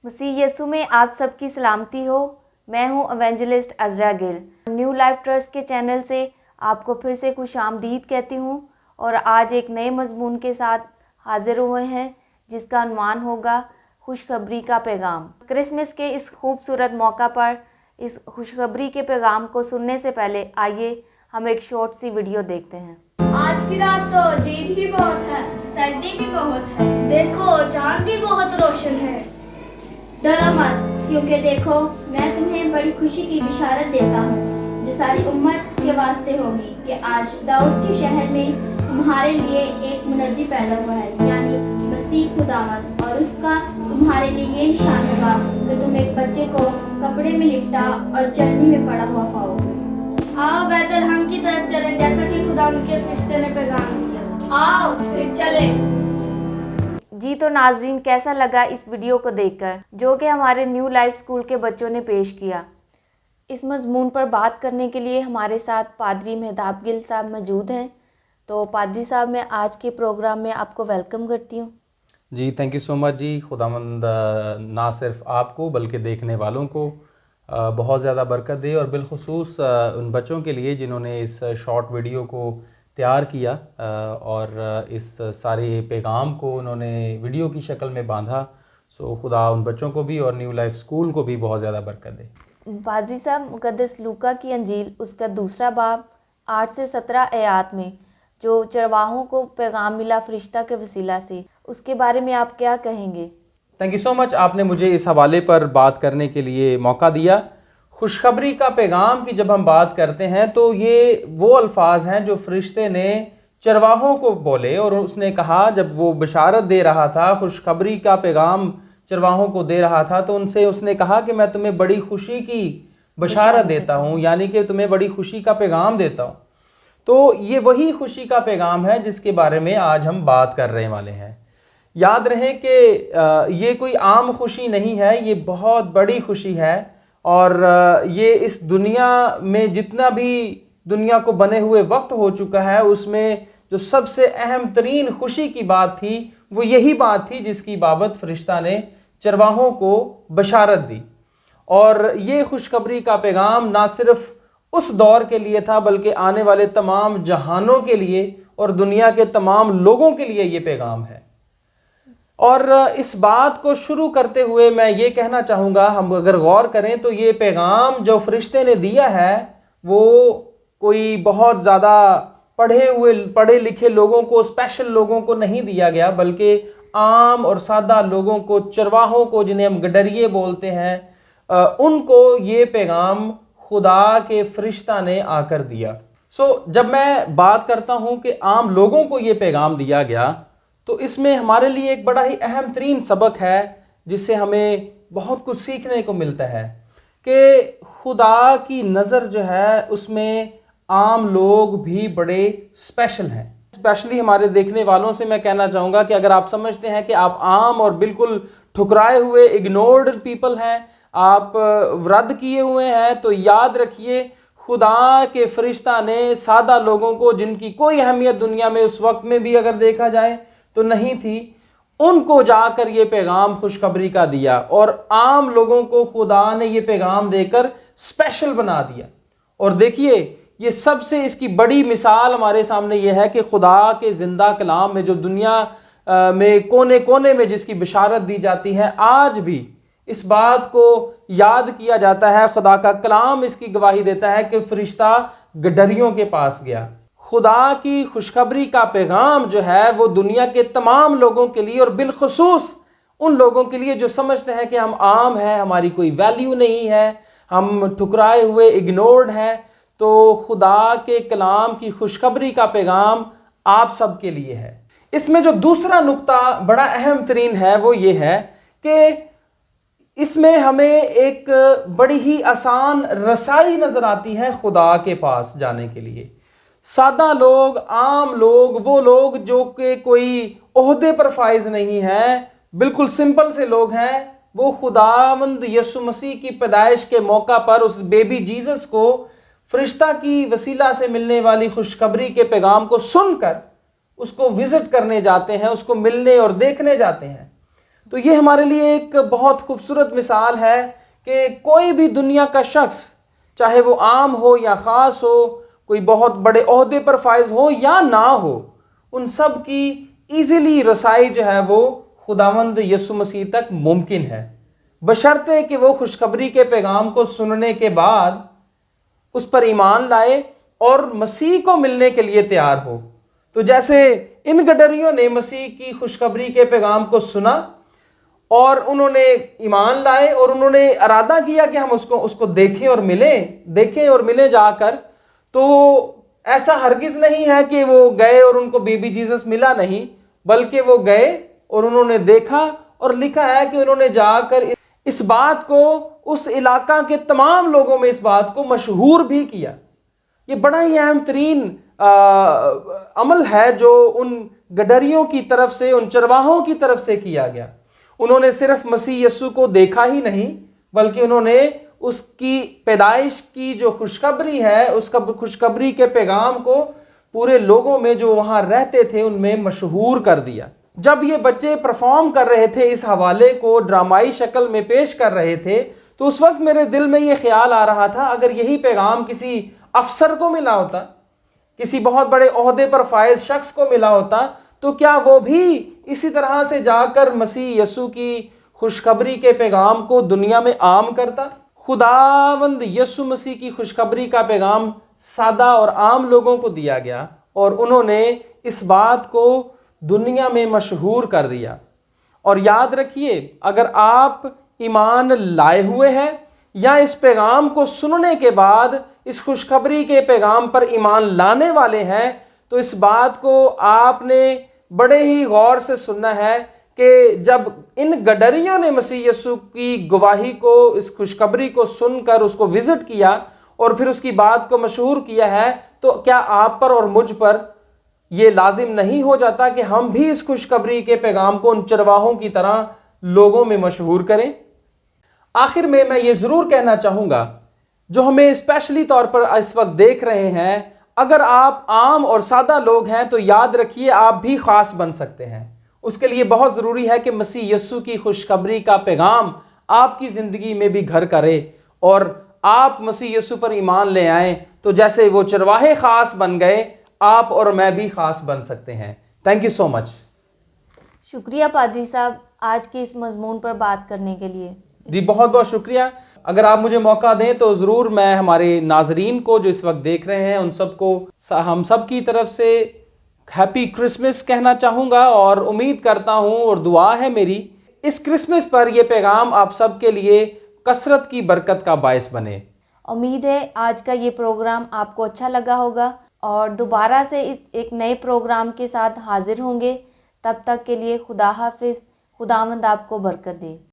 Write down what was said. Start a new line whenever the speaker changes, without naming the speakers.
मसीह यीशु में आप सबकी सलामती हो। मैं हूं evangelist Azra Gill. New life trust के चैनल से आपको फिर से खुशामदीद कहती हूं और आज एक नए मजमून के साथ हाजिर हुए हैं जिसका उन्वान होगा खुशखबरी का पैगाम। क्रिसमस के इस खूबसूरत मौका पर इस खुशखबरी के पैगाम को सुनने से पहले आइए हम एक शॉर्ट सी वीडियो देखते हैं।
आज की रात तो जीत भी बहुत है, सर्दी भी बहुत है, देखो चांद भी बहुत रोशन है। डरो मत, क्योंकि देखो मैं तुम्हें बड़ी खुशी की बिशारत देता हूँ जो सारी उम्मत के वास्ते होगी कि आज दाऊद के शहर में तुम्हारे लिए एक मुनज्जी पैदा हुआ है, यानी मसीह खुदावंद। और उसका तुम्हारे लिए ये निशान होगा कि तुम एक बच्चे को कपड़े में लिपटा और चलनी में पड़ा हुआ पाओगे। आओ बैतलहम की तरफ चलें, जैसा कि खुदावंद के फरिश्ते ने पैगाम दिया। आओ फिर चलें।
जी तो नाजरीन, कैसा लगा इस वीडियो को देखकर जो कि हमारे न्यू लाइफ स्कूल के बच्चों ने पेश किया। इस मजमून पर बात करने के लिए हमारे साथ पादरी मेहताब गिल साहब मौजूद हैं। तो पादरी साहब, मैं आज के प्रोग्राम में आपको वेलकम करती हूँ।
जी थैंक यू सो मच जी। खुदावंद ना सिर्फ आपको बल्कि देखने वालों को बहुत ज़्यादा बरकत दे, और बिलखुसूस उन बच्चों के लिए जिन्होंने इस शॉर्ट वीडियो को तैयार किया और इस सारे पैगाम को उन्होंने वीडियो की शक्ल में बांधा। सो खुदा उन बच्चों को भी और न्यू लाइफ स्कूल को भी बहुत ज़्यादा बरकत दे।
पादरी साहब, मुकद्दस लूका की अंजील उसका 2 बाब 8 से 17 आयात में जो चरवाहों को पैगाम मिला फरिश्ता के वसीला से, उसके बारे में आप क्या कहेंगे?
थैंक यू सो मच, आपने मुझे इस हवाले पर बात करने के लिए मौका दिया। खुशखबरी का पैगाम की जब हम बात करते हैं तो ये वो अल्फाज हैं जो फरिश्ते ने चरवाहों को बोले, और उसने कहा जब वो बशारत दे रहा था, खुशखबरी का पैगाम चरवाहों को दे रहा था, तो उनसे उसने कहा कि मैं तुम्हें बड़ी खुशी की बशारत देता हूँ, यानी कि तुम्हें बड़ी खुशी का पैगाम देता हूँ। तो ये वही खुशी का पैगाम है जिसके बारे में आज हम बात कर रहे वाले हैं। याद रहे कि ये कोई आम खुशी नहीं है, ये बहुत बड़ी खुशी है, और ये इस दुनिया में जितना भी दुनिया को बने हुए वक्त हो चुका है उसमें जो सबसे अहम तरीन खुशी की बात थी वो यही बात थी जिसकी बाबत फरिश्ता ने चरवाहों को बशारत दी। और ये खुशखबरी का पैगाम ना सिर्फ उस दौर के लिए था बल्कि आने वाले तमाम जहानों के लिए और दुनिया के तमाम लोगों के लिए ये पैगाम है। और इस बात को शुरू करते हुए मैं ये कहना चाहूँगा, हम अगर गौर करें तो ये पैगाम जो फरिश्ते ने दिया है वो कोई बहुत ज़्यादा पढ़े लिखे लोगों को, स्पेशल लोगों को नहीं दिया गया, बल्कि आम और सादा लोगों को, चरवाहों को, जिन्हें हम गडरिये बोलते हैं, उनको ये पैगाम खुदा के फरिश्ता ने आकर दिया। जब मैं बात करता हूँ कि आम लोगों को ये पैगाम दिया गया तो इसमें हमारे लिए एक बड़ा ही अहम तरीन सबक है जिससे हमें बहुत कुछ सीखने को मिलता है कि खुदा की नज़र जो है उसमें आम लोग भी बड़े स्पेशल हैं। स्पेशली हमारे देखने वालों से मैं कहना चाहूँगा कि अगर आप समझते हैं कि आप आम और बिल्कुल ठुकराए हुए, इग्नोर्ड पीपल हैं, आप रद्द किए हुए हैं, तो याद रखिए खुदा के फरिश्ता ने सादा लोगों को, जिनकी कोई अहमियत दुनिया में उस वक्त में भी अगर देखा जाए तो नहीं थी, उनको जाकर ये पैगाम खुशखबरी का दिया, और आम लोगों को खुदा ने ये पैगाम देकर स्पेशल बना दिया। और देखिए, ये सबसे इसकी बड़ी मिसाल हमारे सामने ये है कि खुदा के ज़िंदा कलाम में जो दुनिया में कोने कोने में जिसकी बशारत दी जाती है, आज भी इस बात को याद किया जाता है। खुदा का कलाम इसकी गवाही देता है कि फरिश्ता गडरियों के पास गया। खुदा की खुशखबरी का पैगाम जो है वो दुनिया के तमाम लोगों के लिए, और बिलखुसूस उन लोगों के लिए जो समझते हैं कि हम आम हैं, हमारी कोई वैल्यू नहीं है, हम ठुकराए हुए, इग्नोर्ड हैं, तो खुदा के कलाम की खुशखबरी का पैगाम आप सब के लिए है। इसमें जो दूसरा नुक्ता बड़ा अहम तरीन है वो ये है कि इसमें हमें एक बड़ी ही आसान रसाई नज़र आती है खुदा के पास जाने के लिए। सादा लोग, आम लोग, वो लोग जो कि कोई ओहदे पर फाइज नहीं हैं, बिल्कुल सिंपल से लोग हैं, वो खुदावंद यीशु मसीह की पैदाइश के मौका पर उस बेबी जीसस को फरिश्ता की वसीला से मिलने वाली खुशखबरी के पैगाम को सुनकर उसको विजिट करने जाते हैं, उसको मिलने और देखने जाते हैं। تو یہ ہمارے لیے ایک بہت خوبصورت مثال ہے کہ کوئی بھی دنیا کا شخص، چاہے وہ عام ہو یا خاص ہو، کوئی بہت بڑے عہدے پر فائز ہو یا نہ ہو، ان سب کی ایزیلی رسائی جو ہے وہ خداوند یسوع مسیح تک ممکن ہے، بشرطے کہ وہ خوشخبری کے پیغام کو سننے کے بعد اس پر ایمان لائے اور مسیح کو ملنے کے لیے تیار ہو۔ تو جیسے ان گڈریوں نے مسیح کی خوشخبری کے پیغام کو سنا اور انہوں نے ایمان لائے اور انہوں نے ارادہ کیا کہ ہم اس کو دیکھیں اور ملیں جا کر، تو ایسا ہرگز نہیں ہے کہ وہ گئے اور ان کو بیبی جیزس ملا نہیں، بلکہ وہ گئے اور انہوں نے دیکھا، اور لکھا ہے کہ انہوں نے جا کر اس بات کو اس علاقہ کے تمام لوگوں میں اس بات کو مشہور بھی کیا۔ یہ بڑا ہی اہم ترین عمل ہے جو ان گڈریوں کی طرف سے، ان چرواہوں کی طرف سے کیا گیا۔ انہوں نے صرف مسیح یسوع کو دیکھا ہی نہیں، بلکہ انہوں نے اس کی پیدائش کی جو خوشخبری ہے، اس کا خوشخبری کے پیغام کو پورے لوگوں میں جو وہاں رہتے تھے ان میں مشہور کر دیا۔ جب یہ بچے پرفارم کر رہے تھے، اس حوالے کو ڈرامائی شکل میں پیش کر رہے تھے، تو اس وقت میرے دل میں یہ خیال آ رہا تھا، اگر یہی پیغام کسی افسر کو ملا ہوتا، کسی بہت بڑے عہدے پر فائز شخص کو ملا ہوتا، تو کیا وہ بھی اسی طرح سے جا کر مسیح یسوع کی خوشخبری کے پیغام کو دنیا میں عام کرتا؟ خداوند یسوع مسیح کی خوشخبری کا پیغام سادہ اور عام لوگوں کو دیا گیا، اور انہوں نے اس بات کو دنیا میں مشہور کر دیا۔ اور یاد رکھیے، اگر آپ ایمان لائے ہوئے ہیں یا اس پیغام کو سننے کے بعد اس خوشخبری کے پیغام پر ایمان لانے والے ہیں، تو اس بات کو آپ نے بڑے ہی غور سے سننا ہے کہ جب ان گڈریوں نے مسیح یسوع کی گواہی کو، اس خوشخبری کو سن کر اس کو وزٹ کیا اور پھر اس کی بات کو مشہور کیا ہے، تو کیا آپ پر اور مجھ پر یہ لازم نہیں ہو جاتا کہ ہم بھی اس خوشخبری کے پیغام کو ان چرواہوں کی طرح لوگوں میں مشہور کریں؟ آخر میں یہ ضرور کہنا چاہوں گا، جو ہمیں اسپیشلی طور پر اس وقت دیکھ رہے ہیں، اگر آپ عام اور سادہ لوگ ہیں تو یاد رکھیے آپ بھی خاص بن سکتے ہیں۔ اس کے لیے بہت ضروری ہے کہ مسیح یسوع کی خوشخبری کا پیغام آپ کی زندگی میں بھی گھر کرے اور آپ مسیح یسوع پر ایمان لے آئیں، تو جیسے وہ چرواہے خاص بن گئے، آپ اور میں بھی خاص بن سکتے ہیں۔ تھینک یو سو مچ۔
شکریہ پادری صاحب آج کے اس مضمون پر بات کرنے کے لیے۔
جی بہت بہت شکریہ۔ اگر آپ مجھے موقع دیں تو ضرور میں ہمارے ناظرین کو جو اس وقت دیکھ رہے ہیں ان سب کو، ہم سب کی طرف سے ہیپی کرسمس کہنا چاہوں گا، اور امید کرتا ہوں اور دعا ہے میری اس کرسمس پر یہ پیغام آپ سب کے لیے کثرت کی برکت کا باعث بنے۔
امید ہے آج کا یہ پروگرام آپ کو اچھا لگا ہوگا، اور دوبارہ سے اس ایک نئے پروگرام کے ساتھ حاضر ہوں گے۔ تب تک کے لیے خدا حافظ، خداوند آپ کو برکت دے۔